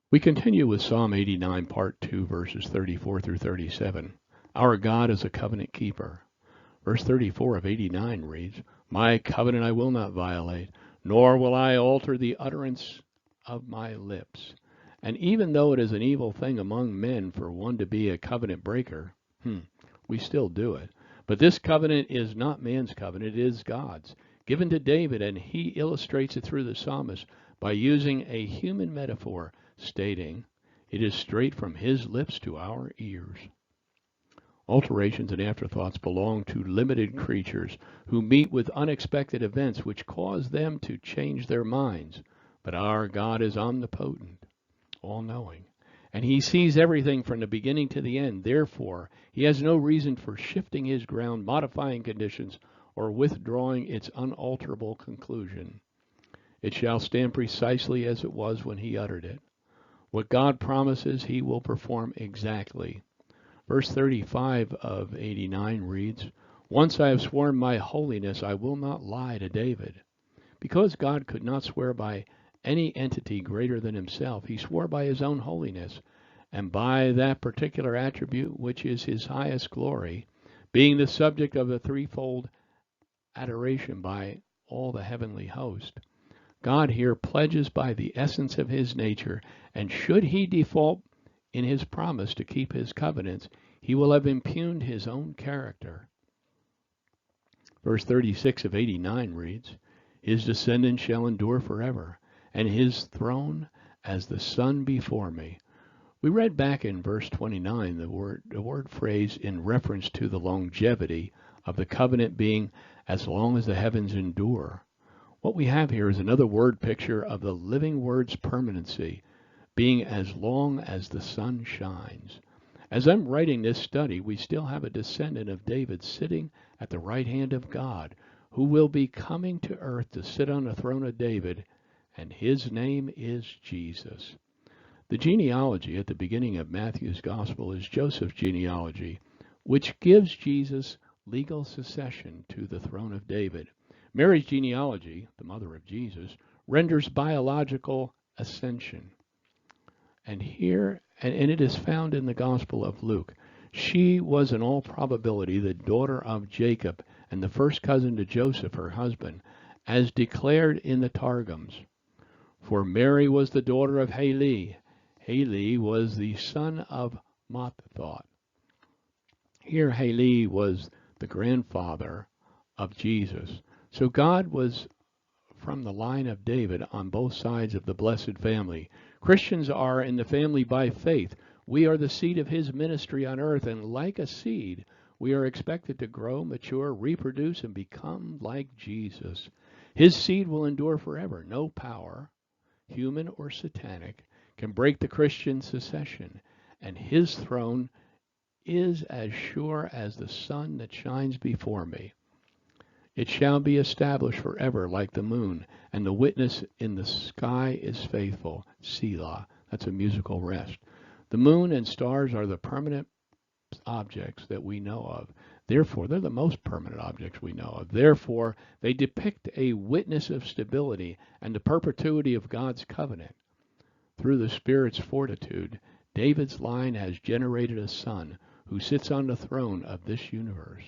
We continue with Psalm 89, Part 2, verses 34 through 37. Our God is a covenant keeper. Verse 34 of 89 reads, My covenant I will not violate, nor will I alter the utterance of my lips. And even though it is an evil thing among men for one to be a covenant breaker, we still do it. But this covenant is not man's covenant, it is God's, given to David, and he illustrates it through the psalmist by using a human metaphor, stating, It is straight from his lips to our ears. Alterations and afterthoughts belong to limited creatures who meet with unexpected events which cause them to change their minds. But our God is omnipotent, all-knowing, and he sees everything from the beginning to the end. Therefore, he has no reason for shifting his ground, modifying conditions, or withdrawing its unalterable conclusion. It shall stand precisely as it was when he uttered it. What God promises, he will perform exactly. Verse 35 of 89 reads, Once I have sworn my holiness, I will not lie to David. Because God could not swear by any entity greater than himself, he swore by his own holiness, and by that particular attribute which is his highest glory, being the subject of a threefold adoration by all the heavenly host. God here pledges by the essence of his nature, and should he default in his promise to keep his covenants, he will have impugned his own character. Verse 36 of 89 reads, His descendants shall endure forever, and his throne as the sun before me. We read back in verse 29 the word phrase in reference to the longevity of the covenant being as long as the heavens endure. What we have here is another word picture of the living word's permanency, being as long as the sun shines. As I'm writing this study, we still have a descendant of David sitting at the right hand of God, who will be coming to earth to sit on the throne of David, and his name is Jesus. The genealogy at the beginning of Matthew's Gospel is Joseph's genealogy, which gives Jesus legal succession to the throne of David. Mary's genealogy, the mother of Jesus, renders biological ascension. And it is found in the Gospel of Luke. She was in all probability the daughter of Jacob and the first cousin to Joseph, her husband, as declared in the Targums. For Mary was the daughter of Heli. Heli was the son of Mattatha. Here Heli was the grandfather of Jesus. So God was from the line of David on both sides of the blessed family. Christians are in the family by faith. We are the seed of his ministry on earth, and like a seed, we are expected to grow, mature, reproduce, and become like Jesus. His seed will endure forever. No power, human or satanic, can break the Christian succession, and his throne is as sure as the sun that shines before me. It shall be established forever like the moon, and the witness in the sky is faithful. Selah. That's a musical rest. The moon and stars are the permanent objects that we know of. Therefore, they're the most permanent objects we know of. Therefore, they depict a witness of stability and the perpetuity of God's covenant. Through the Spirit's fortitude, David's line has generated a son who sits on the throne of this universe.